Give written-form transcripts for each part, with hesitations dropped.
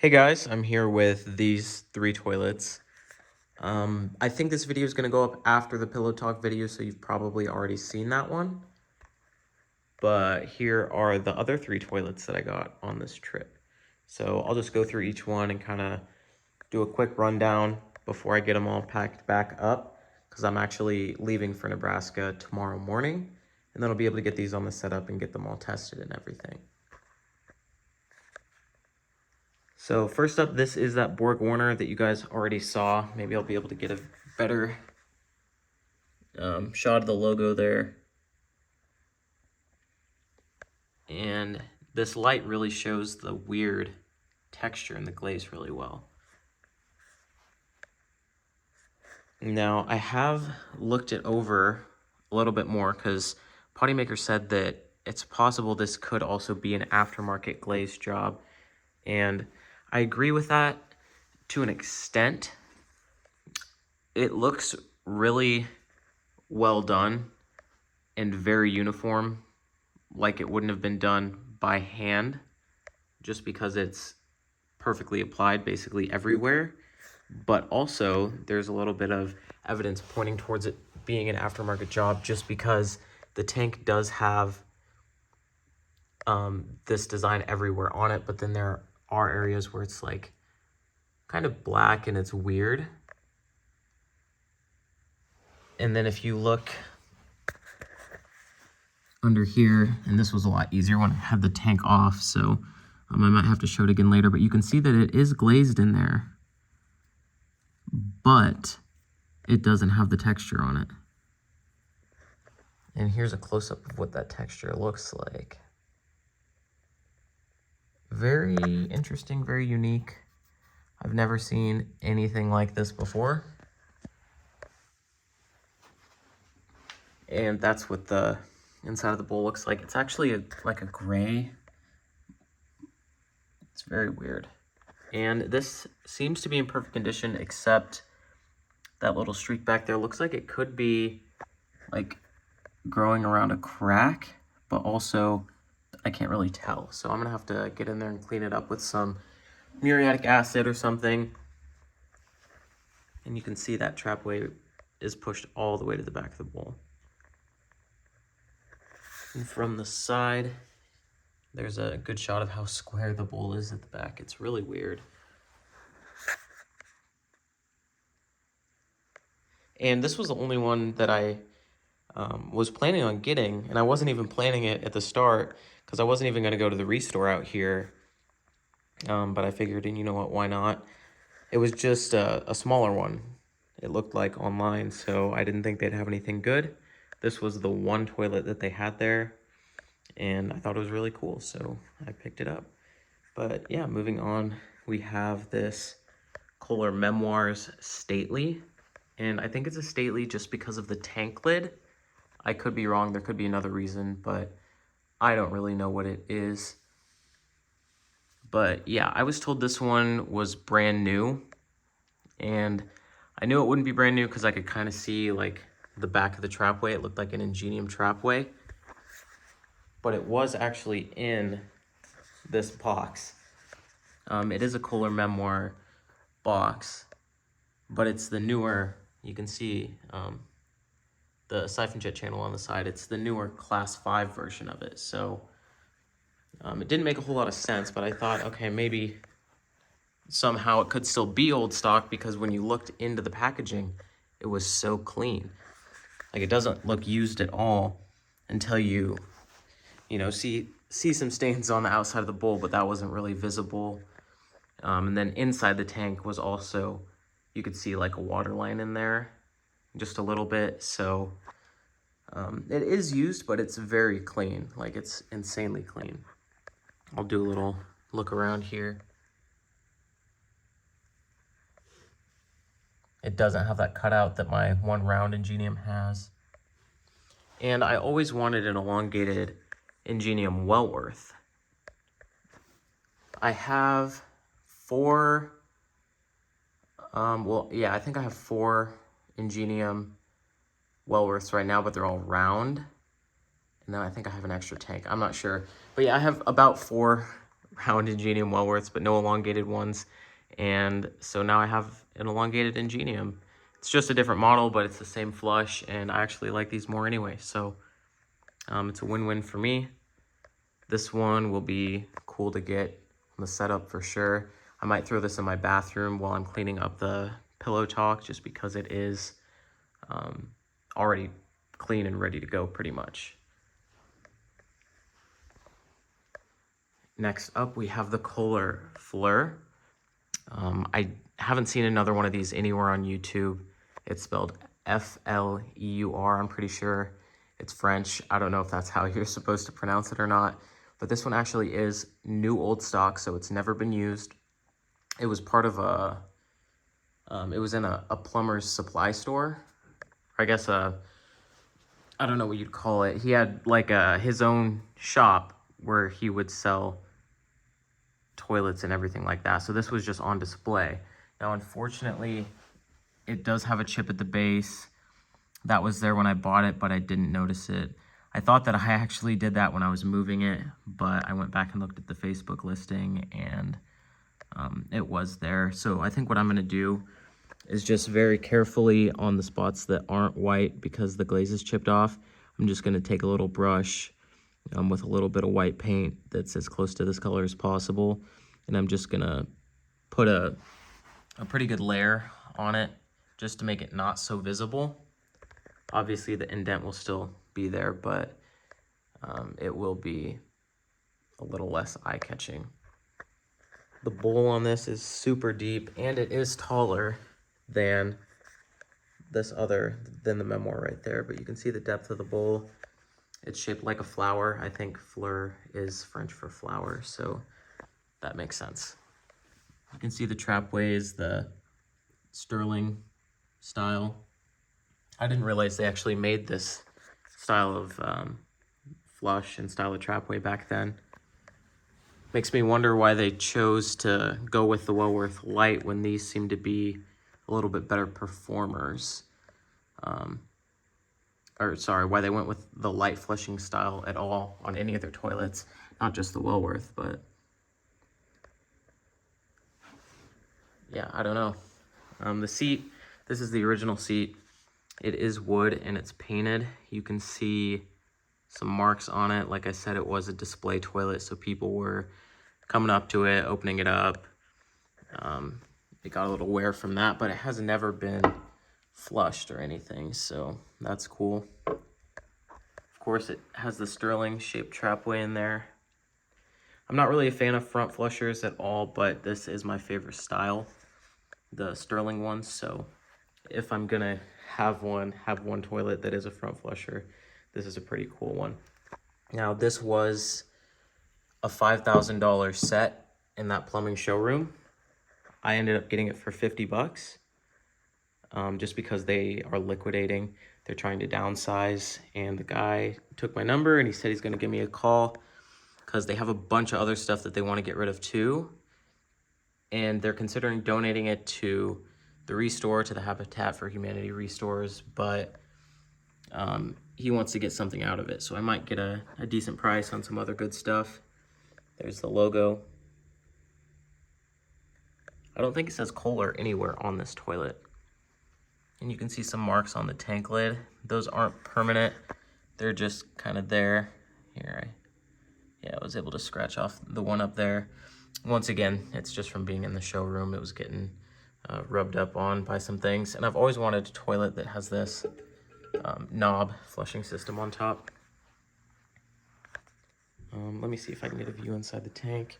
Hey guys, I'm here with these three toilets. I think this video is going to go up after the Pillow Talk video, so you've probably already seen that one. But here are the other three toilets that I got on this trip. So I'll just go through each one and kind of do a quick rundown before I get them all packed back up, because I'm actually leaving for Nebraska tomorrow morning, and then I'll be able to get these on the setup and get them all tested and everything. So first up, this is that Borg Warner that you guys already saw. Maybe I'll be able to get a better shot of the logo there. And this light really shows the weird texture in the glaze really well. Now, I have looked it over a little bit more because Potty Maker said that it's possible this could also be an aftermarket glaze job. And I agree with that to an extent. It looks really well done and very uniform, like it wouldn't have been done by hand, just because it's perfectly applied basically everywhere. But also there's a little bit of evidence pointing towards it being an aftermarket job, just because the tank does have this design everywhere on it, but then there are areas where it's like kind of black and it's weird. And then if you look under here, and this was a lot easier when I had the tank off, so I might have to show it again later, but you can see that it is glazed in there, but it doesn't have the texture on it. And here's a close-up of what that texture looks like. Very interesting, very unique. I've never seen anything like this before. And that's what the inside of the bowl looks like. It's actually like a gray. It's very weird. And this seems to be in perfect condition, except that little streak back there looks like it could be like growing around a crack, but also I can't really tell. So I'm gonna have to get in there and clean it up with some muriatic acid or something. And you can see that Trapway is pushed all the way to the back of the bowl. And from the side, there's a good shot of how square the bowl is at the back. It's really weird. And this was the only one that I was planning on getting, and I wasn't even planning it at the start because I wasn't even going to go to the Restore out here. But I figured, and you know what, why not? It was just a smaller one, it looked like online, so I didn't think they'd have anything good. This was the one toilet that they had there, and I thought it was really cool, so I picked it up. But yeah, moving on, we have this Kohler Memoirs Stately, and I think it's a Stately just because of the tank lid. I could be wrong, there could be another reason, but I don't really know what it is. But yeah, I was told this one was brand new, and I knew it wouldn't be brand new because I could kind of see like the back of the Trapway. It looked like an Ingenium Trapway, but it was actually in this box. It is a Kohler Memoir box, but it's the newer, you can see the siphon jet channel on the side. It's the newer class 5 version of it. So it didn't make a whole lot of sense, but I thought, okay, maybe somehow it could still be old stock, because when you looked into the packaging, it was so clean. Like, it doesn't look used at all until you know, see some stains on the outside of the bowl, but that wasn't really visible. And then inside the tank was also, you could see like a water line in there, just a little bit. So it is used, but it's very clean. Like, it's insanely clean. I'll do a little look around here. It doesn't have that cutout that my one round Ingenium has. And I always wanted an elongated Ingenium Wellworth. I have 4, well, yeah, I think I have 4 Ingenium Wellworths right now, but they're all round. And then I think I have an extra tank. I'm not sure. But yeah, I have about 4 round Ingenium Wellworths, but no elongated ones. And so now I have an elongated Ingenium. It's just a different model, but it's the same flush, and I actually like these more anyway. So it's a win-win for me. This one will be cool to get on the setup for sure. I might throw this in my bathroom while I'm cleaning up the pillow talk, just because it is already clean and ready to go pretty much. Next up, we have the Kohler Fleur. I haven't seen another one of these anywhere on YouTube. It's spelled F-L-E-U-R. I'm pretty sure it's French. I don't know if that's how you're supposed to pronounce it or not. But this one actually is new old stock, so it's never been used. It was part of it was in a plumber's supply store. I guess I don't know what you'd call it. He had like his own shop where he would sell toilets and everything like that. So this was just on display. Now, unfortunately, it does have a chip at the base. That was there when I bought it, but I didn't notice it. I thought that I actually did that when I was moving it, but I went back and looked at the Facebook listing, and it was there. So I think what I'm going to do is just very carefully on the spots that aren't white because the glaze is chipped off, I'm just going to take a little brush with a little bit of white paint that's as close to this color as possible, and I'm just going to put a pretty good layer on it just to make it not so visible. Obviously the indent will still be there, but it will be a little less eye-catching. The bowl on this is super deep, and it is taller than the Memoir right there, but you can see the depth of the bowl. It's shaped like a flower. I think fleur is French for flower, so that makes sense. You can see the Trapway is the sterling style. I didn't realize they actually made this style of flush and style of Trapway back then. Makes me wonder why they chose to go with the Wellworth Light when these seem to be a little bit better performers. Why they went with the light flushing style at all on any of their toilets, not just the Wellworth, but yeah, I don't know. The seat, this is the original seat. It is wood and it's painted. You can see some marks on it. Like I said, it was a display toilet, so people were coming up to it, opening it up. It got a little wear from that, but it has never been flushed or anything, so that's cool. Of course, it has the sterling shaped Trapway in there. I'm not really a fan of front flushers at all, but this is my favorite style, the sterling ones. So if I'm gonna have one toilet that is a front flusher, this is a pretty cool one. Now, this was a $5,000 set in that plumbing showroom. I ended up getting it for 50 bucks. Just because they are liquidating. They're trying to downsize, and the guy took my number and he said he's going to give me a call because they have a bunch of other stuff that they want to get rid of too, and they're considering donating it to the Restore, to the Habitat for Humanity restores, but he wants to get something out of it, so I might get a decent price on some other good stuff. There's the logo. I don't think it says Kohler anywhere on this toilet. And you can see some marks on the tank lid. Those aren't permanent. They're just kind of there. Here, I was able to scratch off the one up there. Once again, it's just from being in the showroom. It was getting rubbed up on by some things. And I've always wanted a toilet that has this knob flushing system on top. Let me see if I can get a view inside the tank.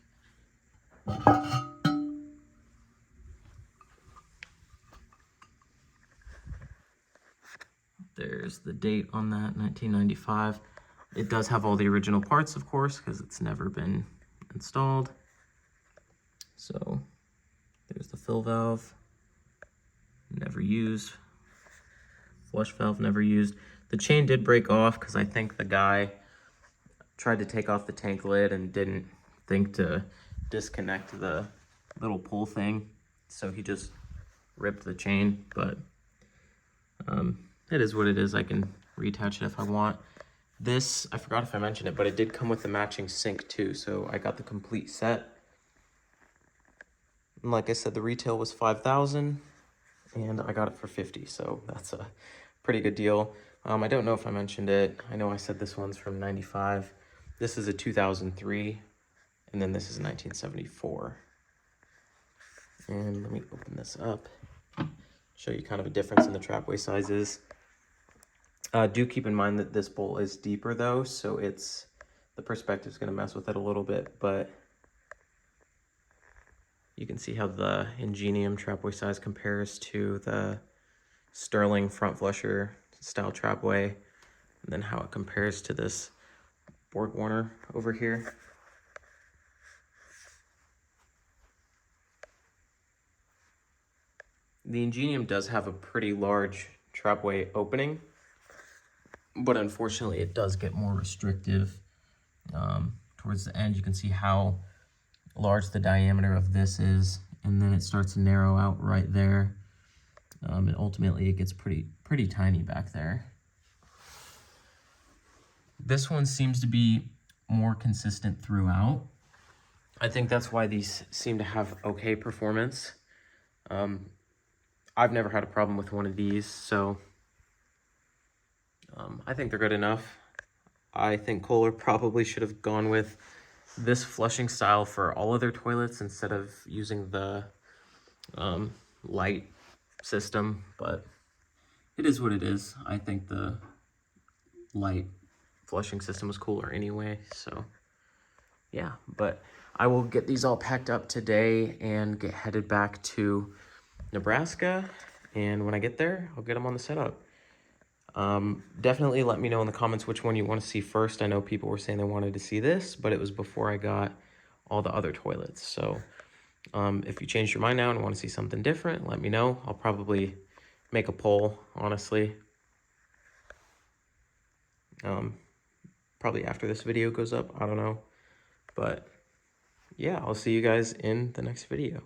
There's the date on that, 1995. It does have all the original parts, of course, because it's never been installed. So there's the fill valve, never used. Flush valve, never used. The chain did break off because I think the guy tried to take off the tank lid and didn't think to disconnect the little pull thing. So he just ripped the chain, but it is what it is. I can reattach it if I want. This, I forgot if I mentioned it, but it did come with the matching sink too, so I got the complete set. And like I said, the retail was $5,000 and I got it for $50, so that's a pretty good deal. I don't know if I mentioned it. I know I said this one's from 95. This is a 2003, and then this is 1974. And let me open this up, show you kind of a difference in the Trapway sizes. Do keep in mind that this bowl is deeper though, so the perspective is going to mess with it a little bit, but you can see how the Ingenium Trapway size compares to the Sterling front flusher style Trapway, and then how it compares to this Borg Warner over here. The Ingenium does have a pretty large Trapway opening, but unfortunately it does get more restrictive towards the end. You can see how large the diameter of this is, and then it starts to narrow out right there, and ultimately it gets pretty tiny back there. This one seems to be more consistent throughout. I think that's why these seem to have okay performance. I've never had a problem with one of these, so I think they're good enough. I think Kohler probably should have gone with this flushing style for all of their toilets instead of using the light system, but it is what it is. I think the light flushing system was cooler anyway, so yeah. But I will get these all packed up today and get headed back to Nebraska, and when I get there, I'll get them on the setup. Definitely let me know in the comments which one you want to see first. I know people were saying they wanted to see this, but it was before I got all the other toilets. So if you changed your mind now and want to see something different, let me know. I'll probably make a poll, honestly. Probably after this video goes up, I don't know. But yeah, I'll see you guys in the next video.